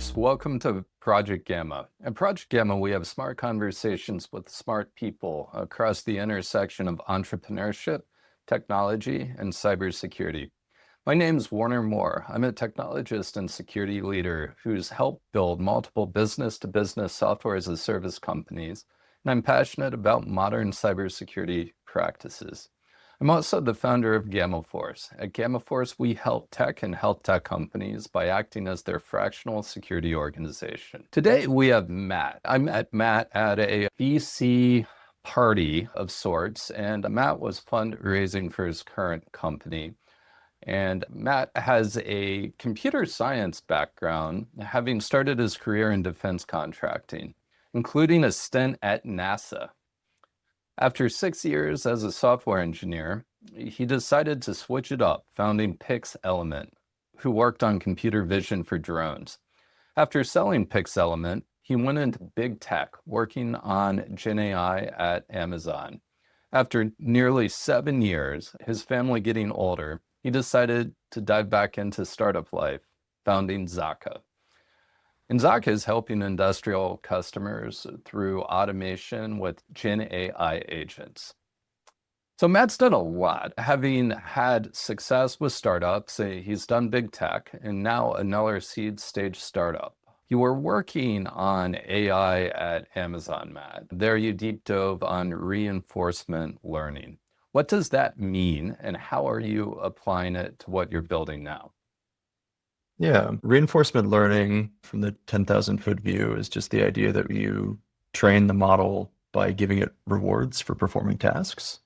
folks. Welcome to Project Gamma. At Project Gamma, we have smart conversations with smart people across the intersection of entrepreneurship, technology, and cybersecurity. My name's Warner Moore. I'm a technologist and security leader who's helped build multiple business-to-business software as a service companies, and I'm passionate about modern cybersecurity practices. I'm also the founder of GammaForce. At GammaForce, we help tech and health tech companies by acting as their fractional security organization. Today, we have Matt. I met Matt at a VC party of sorts, and Matt was fundraising for his current company. And Matt has a computer science background, having started his career in defense contracting, including a stint at NASA. After 6 years as a software engineer, he decided to switch it up, founding Pixelement, who worked on computer vision for drones. After selling Pixelement, he went into big tech, working on GenAI at Amazon. After nearly 7 years, his family getting older, he decided to dive back into startup life, founding Zaqa. And Zaqa is helping industrial customers through automation with GenAI agents. So Matt's done a lot, having had success with startups. He's done big tech and now another seed stage startup. You were working on AI at Amazon, Matt. There you deep dove on reinforcement learning. What does that mean, and how are you applying it to what you're building now? Yeah, reinforcement learning from the 10,000-foot view is just the idea that you train the model by giving it rewards for performing tasks.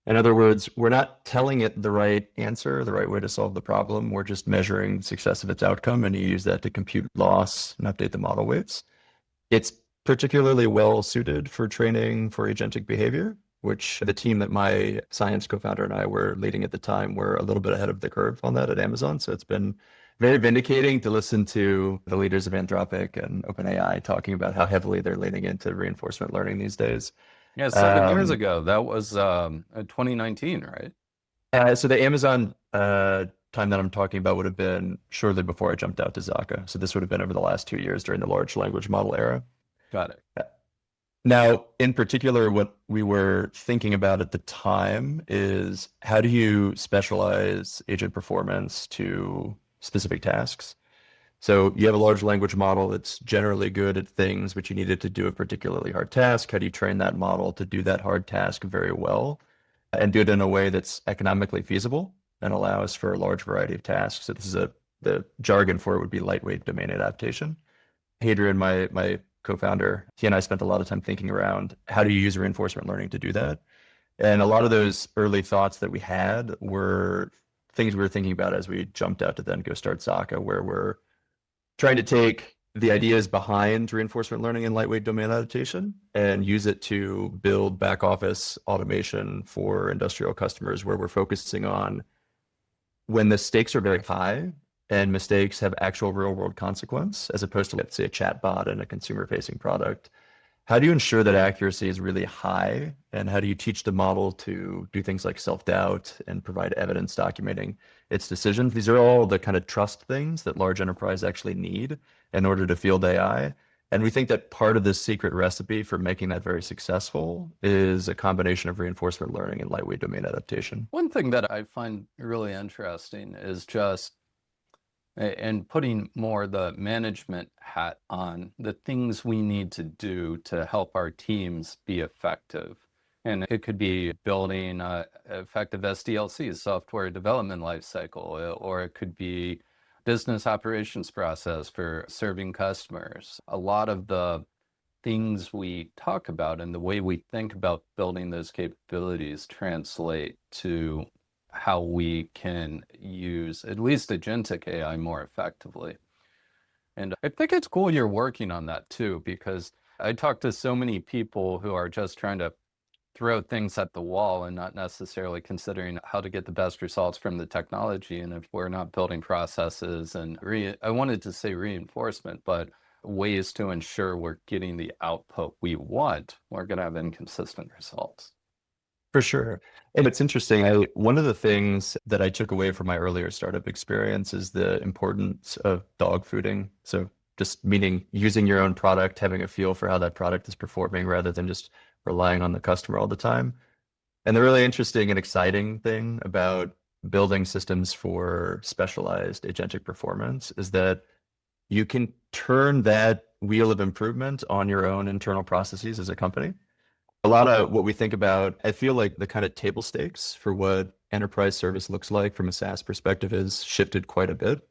In other words, we're not telling it the right answer, the right way to solve the problem. We're just measuring the success of its outcome, and you use that to compute loss and update the model weights. It's particularly well suited for training for agentic behavior, which the team that my science co-founder and I were leading at the time were a little bit ahead of the curve on that at Amazon. So it's been very vindicating to listen to the leaders of Anthropic and OpenAI talking about how heavily they're leaning into reinforcement learning these days. Yeah, 7 years ago, that was 2019, right? So the Amazon time that I'm talking about would have been shortly before I jumped out to Zaqa. So this would have been over the last 2 years during the large language model era. Got it. Now, in particular, what we were thinking about at the time is how do you specialize agent performance to specific tasks? So you have a large language model that's generally good at things, but you need it to do a particularly hard task. How do you train that model to do that hard task very well and do it in a way that's economically feasible and allows for a large variety of tasks? So this is the jargon for it would be lightweight domain adaptation. Adrian, my co-founder, he and I spent a lot of time thinking around how do you use reinforcement learning to do that? And a lot of those early thoughts that we had were things we were thinking about as we jumped out to then go start Zaqa, where we're trying to take the ideas behind reinforcement learning and lightweight domain adaptation and use it to build back office automation for industrial customers, where we're focusing on when the stakes are very high and mistakes have actual real world consequence, as opposed to, let's say, a chatbot and a consumer facing product. How do you ensure that accuracy is really high? And how do you teach the model to do things like self-doubt and provide evidence documenting its decisions? These are all the kind of trust things that large enterprise actually need in order to field AI. And we think that part of this secret recipe for making that very successful is a combination of reinforcement learning and lightweight domain adaptation. One thing that I find really interesting is just and putting more the management hat on, the things we need to do to help our teams be effective. And it could be building effective SDLCs, software development lifecycle, or it could be business operations process for serving customers. A lot of the things we talk about and the way we think about building those capabilities translate to how we can use at least agentic AI more effectively. And I think it's cool you're working on that too, because I talk to so many people who are just trying to throw things at the wall and not necessarily considering how to get the best results from the technology. And if we're not building processes and I wanted to say reinforcement, but ways to ensure we're getting the output we want, we're going to have inconsistent results. For sure. And it's interesting. One of the things that I took away from my earlier startup experience is the importance of dog fooding. So just meaning using your own product, having a feel for how that product is performing rather than just relying on the customer all the time. And the really interesting and exciting thing about building systems for specialized agentic performance is that you can turn that wheel of improvement on your own internal processes as a company. A lot of what we think about, I feel like the kind of table stakes for what enterprise service looks like from a SaaS perspective has shifted quite a bit.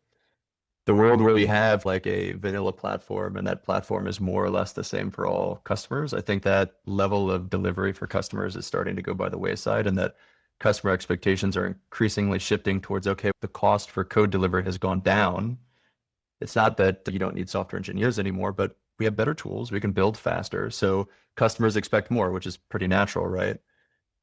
The world where we have like a vanilla platform and that platform is more or less the same for all customers, I think that level of delivery for customers is starting to go by the wayside, and that customer expectations are increasingly shifting towards, okay, the cost for code delivery has gone down. It's not that you don't need software engineers anymore, but we have better tools. We can build faster. So customers expect more, which is pretty natural, right?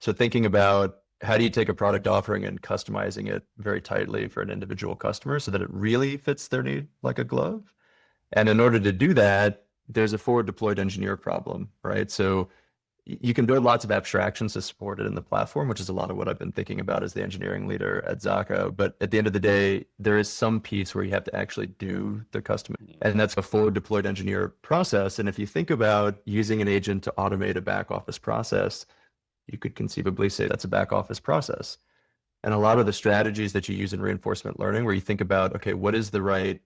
So thinking about how do you take a product offering and customizing it very tightly for an individual customer so that it really fits their need like a glove. And in order to do that, there's a forward deployed engineer problem, right? So you can build lots of abstractions to support it in the platform, which is a lot of what I've been thinking about as the engineering leader at Zaqa. But at the end of the day, there is some piece where you have to actually do the custom, and that's a forward deployed engineer process. And if you think about using an agent to automate a back office process, you could conceivably say that's a back office process. And a lot of the strategies that you use in reinforcement learning, where you think about, okay, what is the right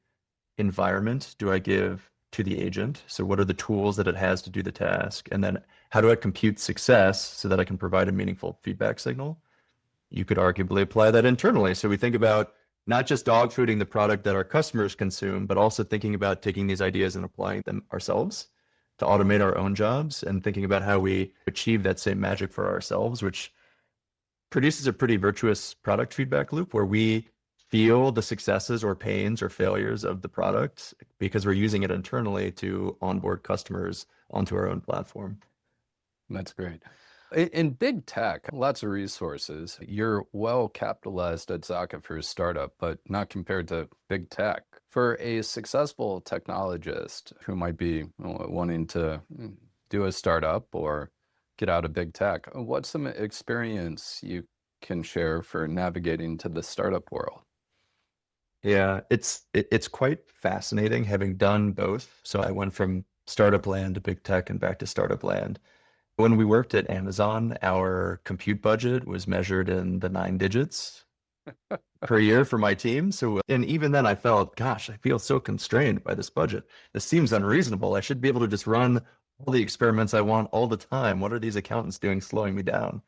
environment do I give to the agent? So what are the tools that it has to do the task? And then how do I compute success so that I can provide a meaningful feedback signal? You could arguably apply that internally. So we think about not just dog fooding the product that our customers consume, but also thinking about taking these ideas and applying them ourselves to automate our own jobs, and thinking about how we achieve that same magic for ourselves, which produces a pretty virtuous product feedback loop where we feel the successes or pains or failures of the product because we're using it internally to onboard customers onto our own platform. That's great. In big tech, lots of resources. You're well capitalized at Zaqa for a startup, but not compared to big tech. For a successful technologist who might be wanting to do a startup or get out of big tech, what's some experience you can share for navigating to the startup world? Yeah, it's quite fascinating having done both. So I went from startup land to big tech and back to startup land. When we worked at Amazon, our compute budget was measured in the 9 digits per year for my team. So, and even then I felt, gosh, I feel so constrained by this budget. This seems unreasonable. I should be able to just run all the experiments I want all the time. What are these accountants doing slowing me down?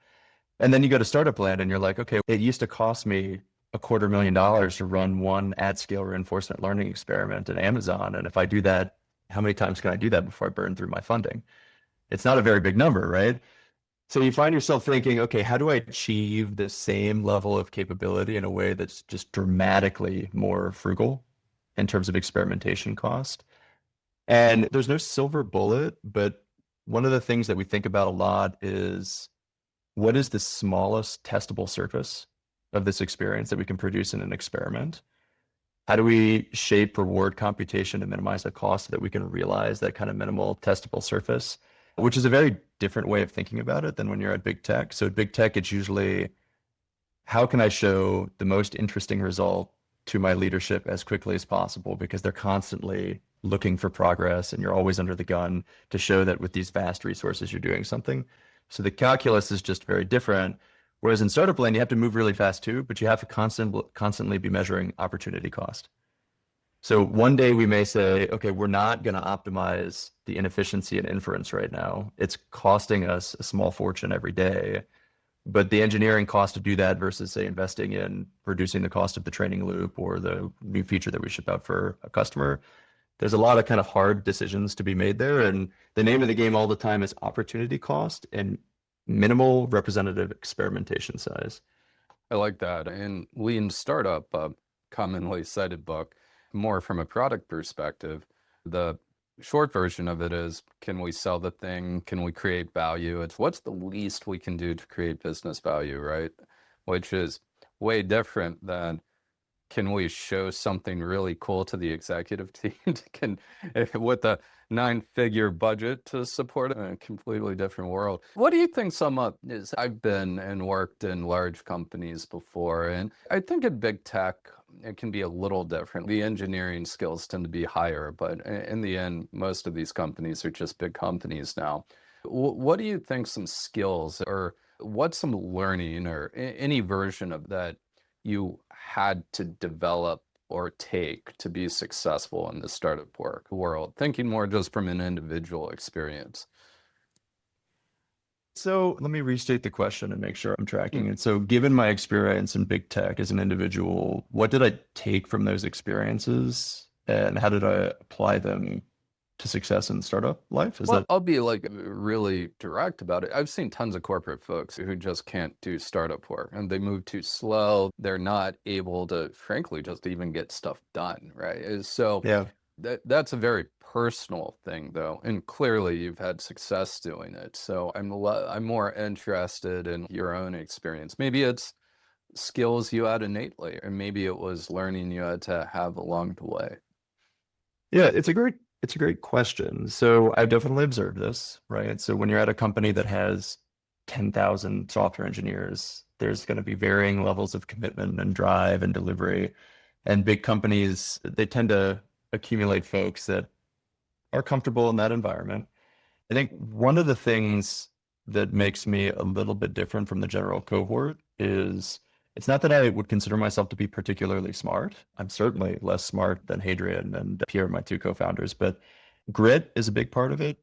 And then you go to startup land and you're like, okay, it used to cost me $250,000 to run one at scale reinforcement learning experiment at Amazon. And if I do that, how many times can I do that before I burn through my funding? It's not a very big number, right? So you find yourself thinking, okay, how do I achieve the same level of capability in a way that's just dramatically more frugal in terms of experimentation cost? And there's no silver bullet, but one of the things that we think about a lot is what is the smallest testable surface of this experience that we can produce in an experiment? How do we shape reward computation to minimize the cost so that we can realize that kind of minimal testable surface, which is a very different way of thinking about it than when you're at big tech. So at big tech, it's usually, how can I show the most interesting result to my leadership as quickly as possible? Because they're constantly looking for progress and you're always under the gun to show that with these vast resources, you're doing something. So the calculus is just very different. Whereas in startup land, you have to move really fast too, but you have to constantly be measuring opportunity cost. So one day we may say, okay, we're not going to optimize the inefficiency and inference right now. It's costing us a small fortune every day. But the engineering cost to do that versus, say, investing in reducing the cost of the training loop or the new feature that we ship out for a customer, there's a lot of kind of hard decisions to be made there. And the name of the game all the time is opportunity cost and minimal representative experimentation size. I like that. In Lean Startup, a commonly cited book, more from a product perspective, the short version of it is, can we sell the thing? Can we create value? It's what's the least we can do to create business value, right? Which is way different than can we show something really cool to the executive team can with a 9-figure budget to support a completely different world? What do you think sum up is? I've been and worked in large companies before, and I think in big tech, it can be a little different. The engineering skills tend to be higher, but in the end, most of these companies are just big companies now. What do you think some skills or what's some learning or any version of that you had to develop or take to be successful in the startup world, thinking more just from an individual experience? So let me restate the question and make sure I'm tracking it. So, given my experience in big tech as an individual, what did I take from those experiences and how did I apply them to success in startup life? Is Well, that, I'll be like really direct about it. I've seen tons of corporate folks who just can't do startup work and they move too slow. They're not able to, frankly, just even get stuff done, right? So yeah. that's a very personal thing, though, and clearly you've had success doing it. So I'm more interested in your own experience. Maybe it's skills you had innately, or maybe it was learning you had to have along the way. Yeah, it's a great question. So I've definitely observed this, right? So when you're at a company that has 10,000 software engineers, there's going to be varying levels of commitment and drive and delivery. And big companies, they tend to accumulate folks that are comfortable in that environment. I think one of the things that makes me a little bit different from the general cohort is it's not that I would consider myself to be particularly smart. I'm certainly less smart than Hadrian and Pierre, my two co-founders, but grit is a big part of it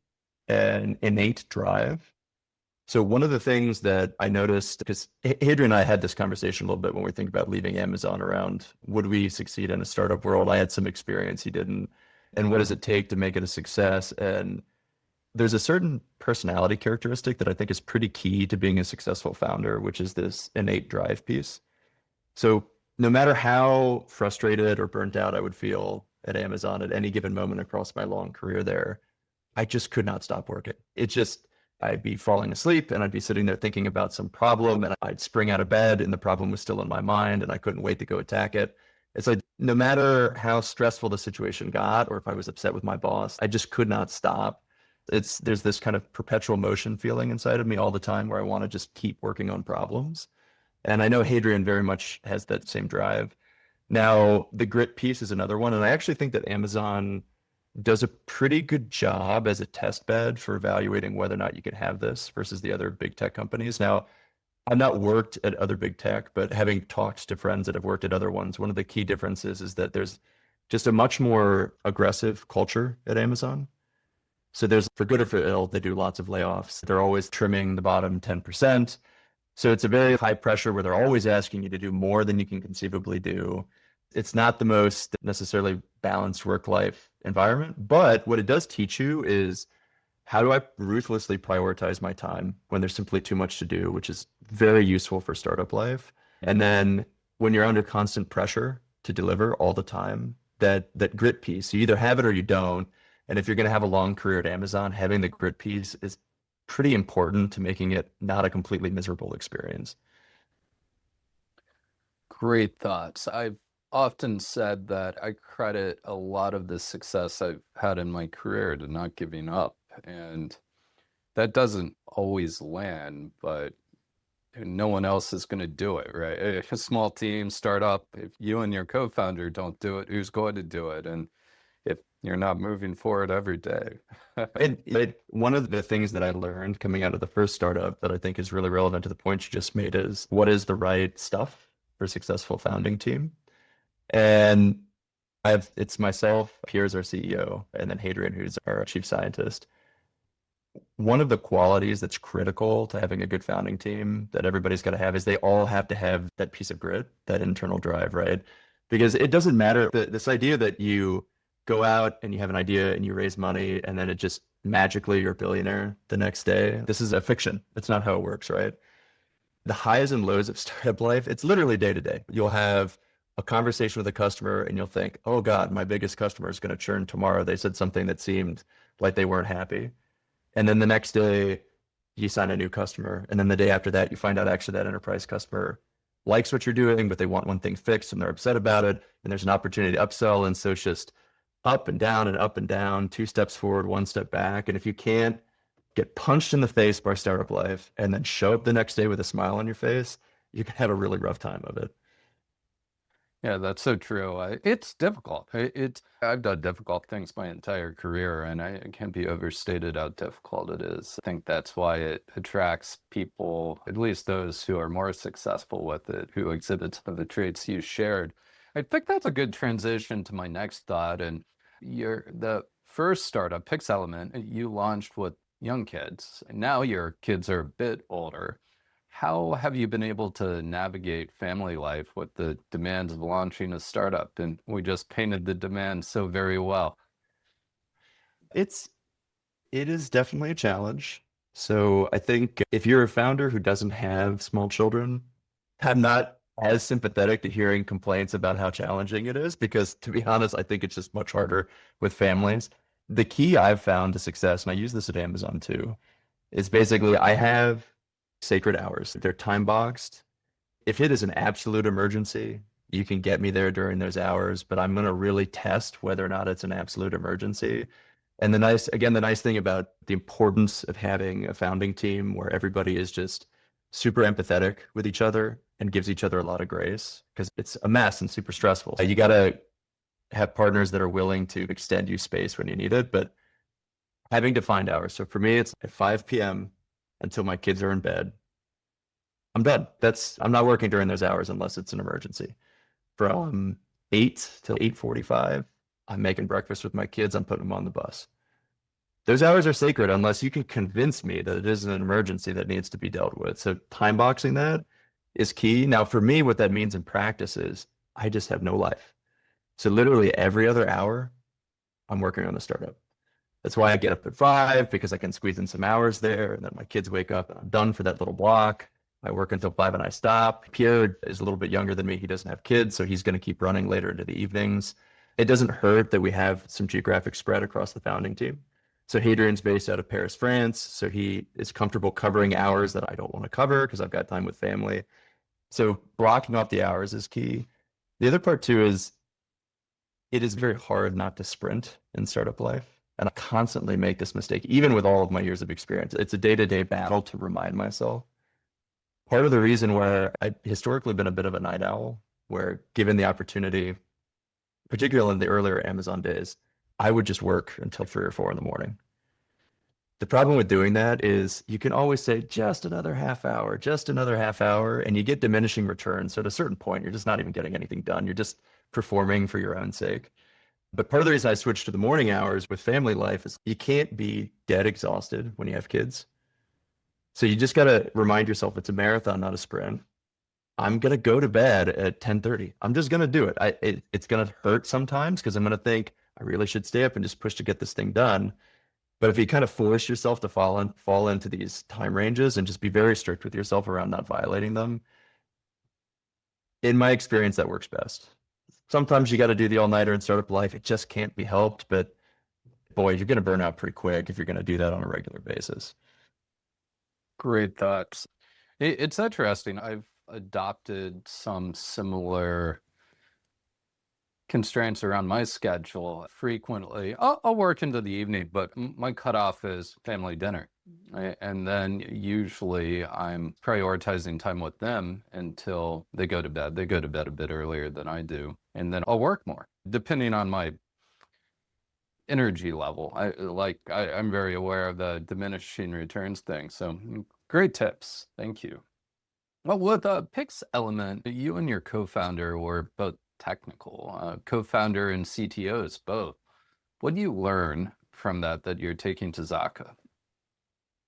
and innate drive. So one of the things that I noticed, because Adrian and I had this conversation a little bit when we think about leaving Amazon around, would we succeed in a startup world? I had some experience, he didn't. And what does it take to make it a success? And there's a certain personality characteristic that I think is pretty key to being a successful founder, which is this innate drive piece. So no matter how frustrated or burnt out I would feel at Amazon at any given moment across my long career there, I just could not stop working. It just, I'd be falling asleep and I'd be sitting there thinking about some problem and I'd spring out of bed and the problem was still in my mind and I couldn't wait to go attack it. It's like no matter how stressful the situation got or if I was upset with my boss, I just could not stop. There's this kind of perpetual motion feeling inside of me all the time where I want to just keep working on problems. And I know Hadrian very much has that same drive. Now, the grit piece is another one. And I actually think that Amazon does a pretty good job as a test bed for evaluating whether or not you can have this versus the other big tech companies. Now, I've not worked at other big tech, but having talked to friends that have worked at other ones, one of the key differences is that there's just a much more aggressive culture at Amazon. So there's, for good or for ill, they do lots of layoffs. They're always trimming the bottom 10%. So it's a very high pressure where they're always asking you to do more than you can conceivably do. It's not the most necessarily balanced work-life environment, but what it does teach you is how do I ruthlessly prioritize my time when there's simply too much to do, which is very useful for startup life. And then when you're under constant pressure to deliver all the time, that grit piece, you either have it or you don't. And if you're going to have a long career at Amazon, having the grit piece is pretty important to making it not a completely miserable experience. Great thoughts. I've often said that I credit a lot of the success I've had in my career to not giving up. And that doesn't always land, but no one else is going to do it, right? A small team, startup, if you and your co-founder don't do it, who's going to do it? And if you're not moving forward every day. One of the things that I learned coming out of the first startup that I think is really relevant to the point you just made is what is the right stuff for a successful founding team? And it's myself, Pierre's our CEO, and then Hadrian, who's our chief scientist. One of the qualities that's critical to having a good founding team that everybody's got to have is they all have to have that piece of grit, that internal drive, right? Because it doesn't matter this idea that you go out and you have an idea and you raise money and then it just magically you're a billionaire the next day. This is a fiction. It's not how it works, right? The highs and lows of startup life, it's literally day to day. You'll have a conversation with a customer and you'll think, oh God, my biggest customer is going to churn tomorrow. They said something that seemed like they weren't happy. And then the next day you sign a new customer. And then the day after that, you find out actually that enterprise customer likes what you're doing, but they want one thing fixed and they're upset about it. And there's an opportunity to upsell. And so it's just up and down and up and down, 2 steps forward, 1 step back. And if you can't get punched in the face by startup life and then show up the next day with a smile on your face, you can have a really rough time of it. Yeah, that's so true. It's difficult. I've done difficult things my entire career, and it can't be overstated how difficult it is. I think that's why it attracts people, at least those who are more successful with it, who exhibit some of the traits you shared. I think that's a good transition to my next thought. And the first startup, Element, you launched with young kids. Now your kids are a bit older. How have you been able to navigate family life with the demands of launching a startup? And we just painted the demand so very well. It's it is definitely a challenge. So I think if you're a founder who doesn't have small children, I'm not as sympathetic to hearing complaints about how challenging it is because to be honest, I think it's just much harder with families. The key I've found to success, and I use this at Amazon too, is basically I have sacred hours. They're time boxed. If it is an absolute emergency, you can get me there during those hours, but I'm going to really test whether or not it's an absolute emergency. And the nice thing about the importance of having a founding team where everybody is just super empathetic with each other and gives each other a lot of grace because it's a mess and super stressful. You got to have partners that are willing to extend you space when you need it, but having defined hours. So for me, it's at 5 p.m. until my kids are in bed. I'm done. I'm not working during those hours unless it's an emergency. From 8 till 8:45, I'm making breakfast with my kids. I'm putting them on the bus. Those hours are sacred unless you can convince me that it isn't an emergency that needs to be dealt with. So time boxing that is key. Now, for me, what that means in practice is I just have no life. So literally every other hour, I'm working on the startup. That's why I get up at 5 because I can squeeze in some hours there. And then my kids wake up and I'm done for that little block. I work until 5 and I stop. Pierre is a little bit younger than me. He doesn't have kids, so he's going to keep running later into the evenings. It doesn't hurt that we have some geographic spread across the founding team. So Adrian's based out of Paris, France. So he is comfortable covering hours that I don't want to cover because I've got time with family. So blocking off the hours is key. The other part too is it is very hard not to sprint in startup life. And I constantly make this mistake, even with all of my years of experience. It's a day-to-day battle to remind myself. Part of the reason where I've historically been a bit of a night owl, where given the opportunity, particularly in the earlier Amazon days, I would just work until 3 or 4 in the morning. The problem with doing that is you can always say just another half hour, just another half hour, and you get diminishing returns. So at a certain point, you're just not even getting anything done. You're just performing for your own sake. But part of the reason I switched to the morning hours with family life is you can't be dead exhausted when you have kids. So you just got to remind yourself it's a marathon, not a sprint. I'm going to go to bed at 10:30. I'm just going to do it. It's going to hurt sometimes because I'm going to think I really should stay up and just push to get this thing done. But if you kind of force yourself to fall into these time ranges and just be very strict with yourself around not violating them, in my experience, that works best. Sometimes you got to do the all-nighter in startup life. It just can't be helped. But boy, you're going to burn out pretty quick if you're going to do that on a regular basis. Great thoughts. It's interesting. I've adopted some similar constraints around my schedule frequently. I'll work into the evening, but my cutoff is family dinner. And then usually I'm prioritizing time with them until they go to bed. They go to bed a bit earlier than I do. And then I'll work more, depending on my energy level. I'm very aware of the diminishing returns thing. So great tips. Thank you. Well, with Element, you and your co-founder were both technical, co-founder and CTOs both. What do you learn from that you're taking to Zaqa?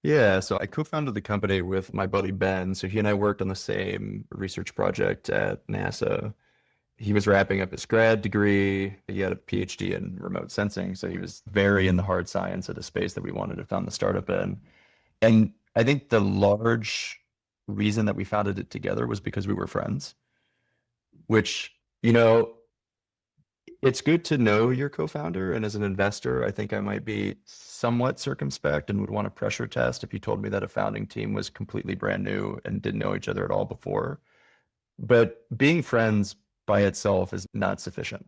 Yeah, so I co-founded the company with my buddy Ben. So he and I worked on the same research project at NASA. He was wrapping up his grad degree. He had a PhD in remote sensing. So he was very in the hard science of the space that we wanted to found the startup in. And I think the large reason that we founded it together was because we were friends, which, it's good to know your co-founder. And as an investor, I think I might be somewhat circumspect and would want a pressure test if you told me that a founding team was completely brand new and didn't know each other at all before. But being friends by itself is not sufficient.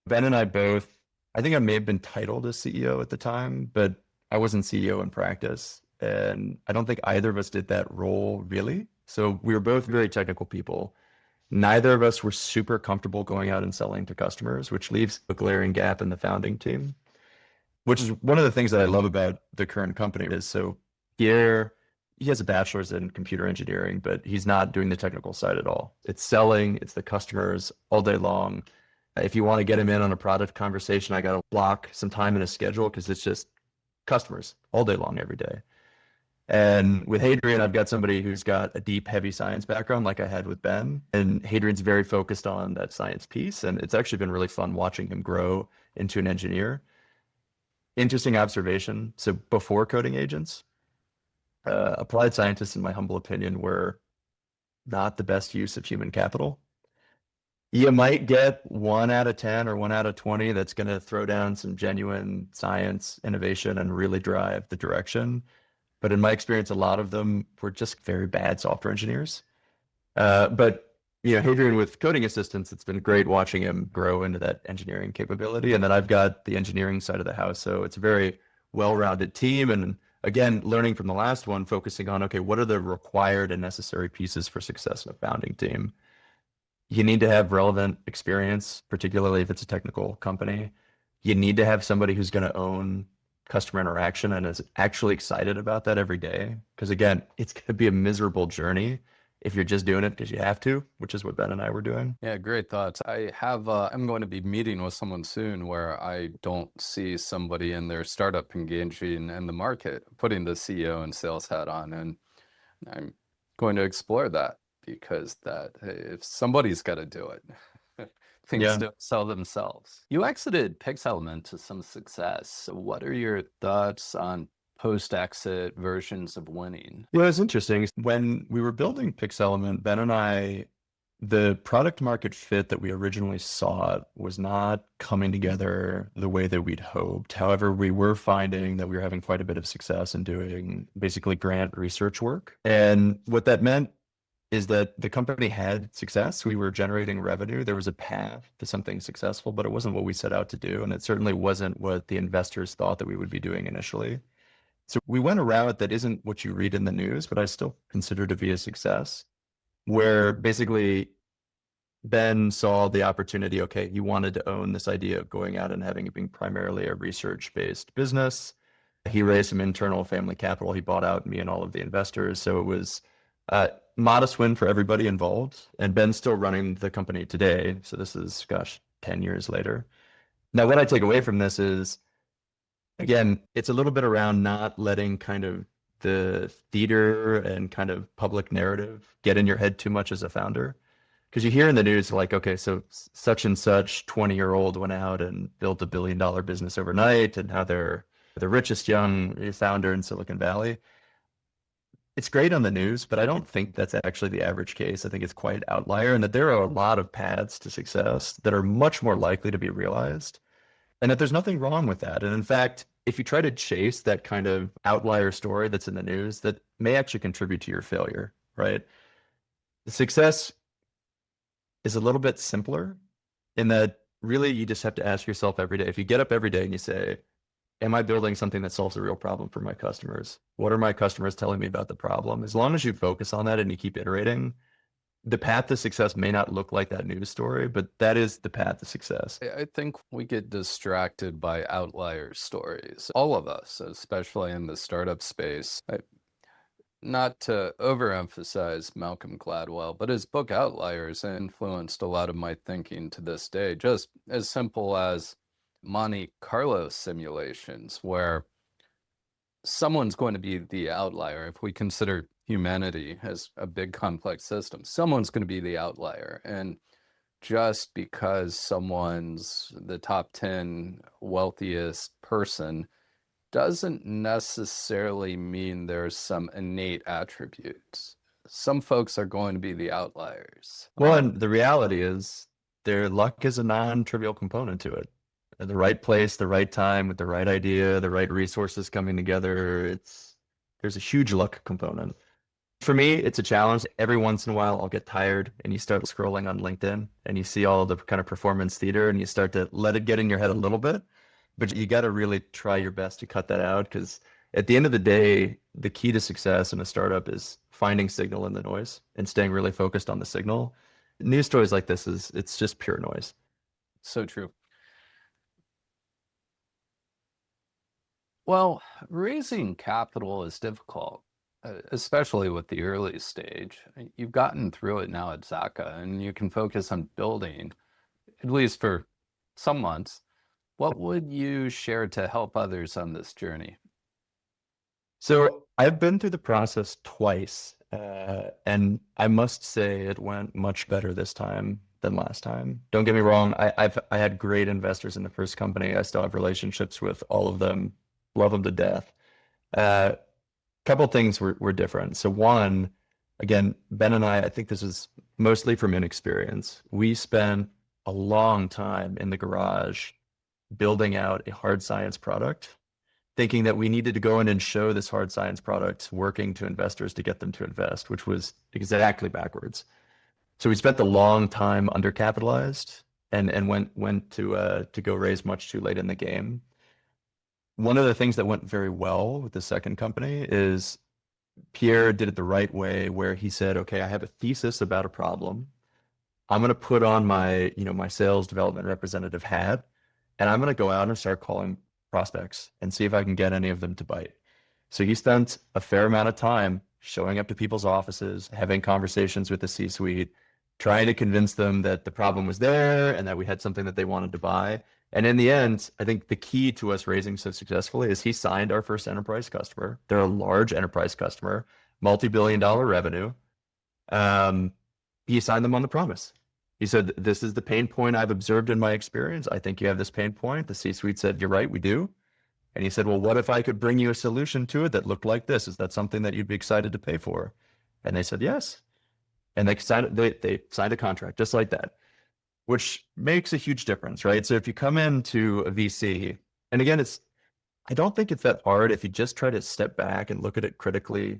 Ben and I both, I think I may have been titled as CEO at the time, but I wasn't CEO in practice. And I don't think either of us did that role really. So we were both very technical people. Neither of us were super comfortable going out and selling to customers, which leaves a glaring gap in the founding team, which is one of the things that I love about the current company is so Pierre, he has a bachelor's in computer engineering, but he's not doing the technical side at all. It's selling, it's the customers all day long. If you want to get him in on a product conversation, I got to block some time in his schedule because it's just customers all day long, every day. And with Adrian, I've got somebody who's got a deep, heavy science background like I had with Ben. And Adrian's very focused on that science piece. And it's actually been really fun watching him grow into an engineer. Interesting observation. So before coding agents, applied scientists, in my humble opinion, were not the best use of human capital. You might get 1 out of 10 or 1 out of 20 that's going to throw down some genuine science innovation and really drive the direction. But in my experience, a lot of them were just very bad software engineers. But Hadrian with coding assistants, it's been great watching him grow into that engineering capability. And then I've got the engineering side of the house. So it's a very well-rounded team. And again, learning from the last one, focusing on, okay, what are the required and necessary pieces for success in a founding team? You need to have relevant experience, particularly if it's a technical company. You need to have somebody who's going to own customer interaction and is actually excited about that every day. Because again, it's going to be a miserable journey if you're just doing it because you have to, which is what Ben and I were doing. Yeah, great thoughts. I'm going to be meeting with someone soon where I don't see somebody in their startup engaging in the market, putting the CEO and sales hat on. And I'm going to explore that because if somebody's got to do it, things don't sell themselves. You exited Pixelement to some success. So what are your thoughts on post-exit versions of winning? Well, it's interesting. When we were building Pixelement, Ben and I, the product market fit that we originally sought was not coming together the way that we'd hoped. However, we were finding that we were having quite a bit of success in doing basically grant research work. And what that meant is that the company had success. We were generating revenue. There was a path to something successful, but it wasn't what we set out to do. And it certainly wasn't what the investors thought that we would be doing initially. So we went a route that isn't what you read in the news, but I still consider to be a success, where basically Ben saw the opportunity. Okay, he wanted to own this idea of going out and having it being primarily a research-based business. He raised some internal family capital. He bought out me and all of the investors. So it was a modest win for everybody involved. And Ben's still running the company today. So this is, 10 years later. Now, what I take away from this is, again, it's a little bit around not letting kind of the theater and kind of public narrative get in your head too much as a founder. Because you hear in the news, like, okay, so such and such 20-year-old went out and built $1 billion business overnight, and how they're the richest young founder in Silicon Valley. It's great on the news, but I don't think that's actually the average case. I think it's quite outlier, and that there are a lot of paths to success that are much more likely to be realized, and that there's nothing wrong with that. And in fact, if you try to chase that kind of outlier story that's in the news, that may actually contribute to your failure, right? The success is a little bit simpler in that really you just have to ask yourself every day. If you get up every day and you say, am I building something that solves a real problem for my customers? What are my customers telling me about the problem? As long as you focus on that and you keep iterating, the path to success may not look like that news story, but that is the path to success. I think we get distracted by outlier stories. All of us, especially in the startup space. Not to overemphasize Malcolm Gladwell, but his book Outliers influenced a lot of my thinking to this day. Just as simple as Monte Carlo simulations, where someone's going to be the outlier. If we consider humanity as a big complex system, someone's going to be the outlier. And just because someone's the top 10 wealthiest person doesn't necessarily mean there's some innate attributes. Some folks are going to be the outliers. Well, and the reality is their luck is a non-trivial component to it. At the right place, the right time, with the right idea, the right resources coming together. There's a huge luck component. For me, it's a challenge. Every once in a while, I'll get tired and you start scrolling on LinkedIn and you see all the kind of performance theater and you start to let it get in your head a little bit. But you got to really try your best to cut that out because at the end of the day, the key to success in a startup is finding signal in the noise and staying really focused on the signal. News stories like this it's just pure noise. So true. Well, raising capital is difficult, especially with the early stage. You've gotten through it now at Zaqa, and you can focus on building, at least for some months. What would you share to help others on this journey? So I've been through the process twice, and I must say it went much better this time than last time. Don't get me wrong, I had great investors in the first company. I still have relationships with all of them, love them to death. Uh, Couple things were different. So one, again, Ben and I think this is mostly from inexperience. We spent a long time in the garage building out a hard science product thinking that we needed to go in and show this hard science product working to investors to get them to invest, which was exactly backwards. So we spent a long time undercapitalized and went to go raise much too late in the game. One of the things that went very well with the second company is Pierre did it the right way, where he said, "Okay, I have a thesis about a problem. I'm going to put on my, my sales development representative hat, and I'm going to go out and start calling prospects and see if I can get any of them to bite." So he spent a fair amount of time showing up to people's offices, having conversations with the C-suite, trying to convince them that the problem was there and that we had something that they wanted to buy. And in the end, I think the key to us raising so successfully is he signed our first enterprise customer. They're a large enterprise customer, multi-billion-dollar revenue. Um, he signed them on the promise. He said, "This is the pain point I've observed in my experience. I think you have this pain point." The C-suite said, "You're right, we do." And he said, "Well, what if I could bring you a solution to it that looked like this? Is that something that you'd be excited to pay for?" And they said, "Yes." And they signed a contract just like that, which makes a huge difference, right? So if you come into a VC, and again, I don't think it's that hard if you just try to step back and look at it critically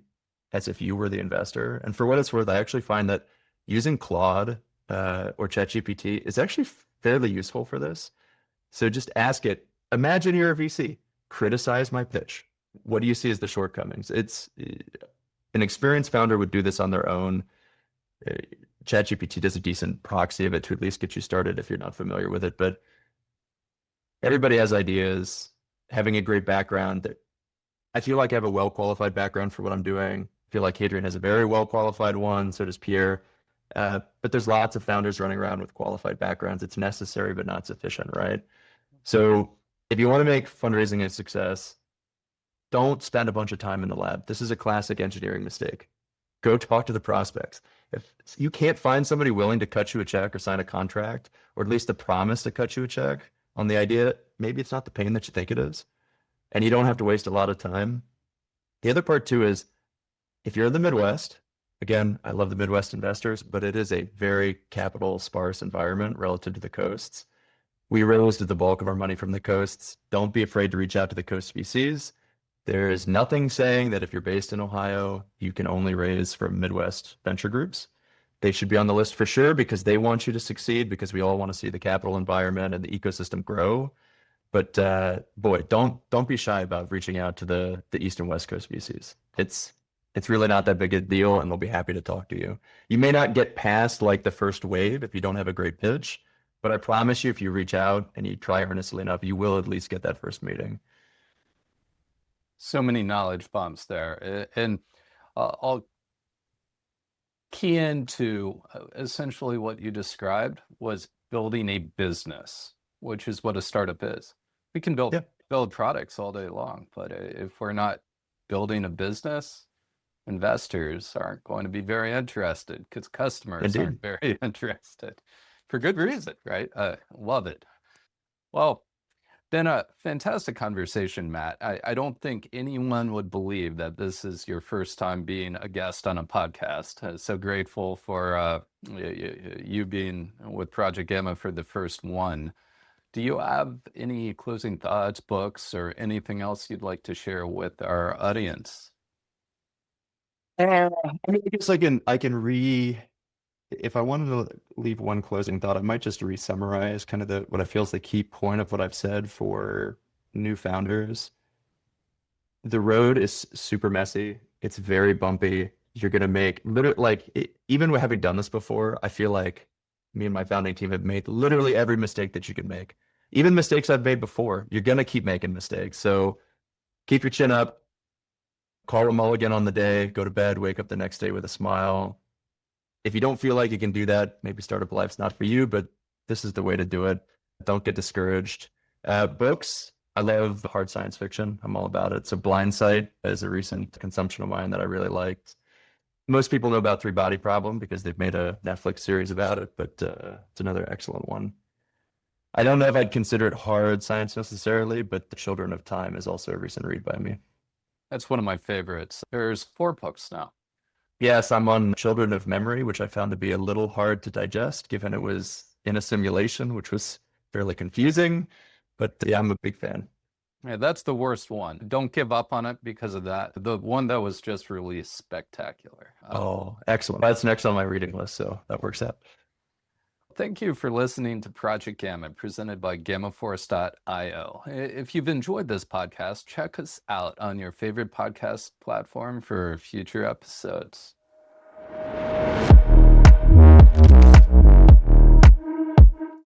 as if you were the investor. And for what it's worth, I actually find that using Claude or ChatGPT is actually fairly useful for this. So just ask it, imagine you're a VC, criticize my pitch. What do you see as the shortcomings? It's an experienced founder would do this on their own. ChatGPT does a decent proxy of it to at least get you started if you're not familiar with it. But everybody has ideas, having a great background. I feel like I have a well-qualified background for what I'm doing. I feel like Adrian has a very well-qualified one. So does Pierre. But there's lots of founders running around with qualified backgrounds. It's necessary, but not sufficient, right? So if you want to make fundraising a success, don't spend a bunch of time in the lab. This is a classic engineering mistake. Go talk to the prospects. If you can't find somebody willing to cut you a check or sign a contract, or at least a promise to cut you a check on the idea, maybe it's not the pain that you think it is, and you don't have to waste a lot of time. The other part too is if you're in the Midwest, again, I love the Midwest investors, but it is a very capital sparse environment relative to the coasts. We raised the bulk of our money from the coasts. Don't be afraid to reach out to the coast VCs. There is nothing saying that if you're based in Ohio, you can only raise from Midwest venture groups. They should be on the list for sure because they want you to succeed, because we all want to see the capital environment and the ecosystem grow. But boy, don't be shy about reaching out to the East and West Coast VCs. It's really not that big a deal, and they'll be happy to talk to you. You may not get past like the first wave if you don't have a great pitch, but I promise you, if you reach out and you try earnestly enough, you will at least get that first meeting. So many knowledge bombs there. And I'll key into essentially what you described was building a business, which is what a startup is. We can Yeah, build products all day long, but if we're not building a business, investors aren't going to be very interested because customers indeed. aren't very interested for good reason, right? Love it. Well, been a fantastic conversation, Matt. I don't think anyone would believe that this is your first time being a guest on a podcast. So grateful for you being with Project Gamma for the first one. Do you have any closing thoughts, books, or anything else you'd like to share with our audience? I mean, I guess I can if I wanted to leave one closing thought, I might just re-summarize kind of what I feel is the key point of what I've said for new founders. The road is super messy. It's very bumpy. You're gonna make literally even with having done this before, I feel like me and my founding team have made literally every mistake that you can make. Even mistakes I've made before, you're gonna keep making mistakes. So keep your chin up, call a mulligan on the day, go to bed, wake up the next day with a smile. If you don't feel like you can do that, maybe startup life's not for you, but this is the way to do it. Don't get discouraged. Books, I love hard science fiction. I'm all about it. So Blindsight is a recent consumption of mine that I really liked. Most people know about Three Body Problem because they've made a Netflix series about it, but it's another excellent one. I don't know if I'd consider it hard science necessarily, but The Children of Time is also a recent read by me. That's one of my favorites. There's 4 books now. Yes, I'm on Children of Memory, which I found to be a little hard to digest, given it was in a simulation, which was fairly confusing. But yeah, I'm a big fan. Yeah, that's the worst one. Don't give up on it because of that. The one that was just released, spectacular. Oh, excellent. That's next on my reading list, so that works out. Thank you for listening to Project Gamma, presented by GammaForce.io. If you've enjoyed this podcast, check us out on your favorite podcast platform for future episodes.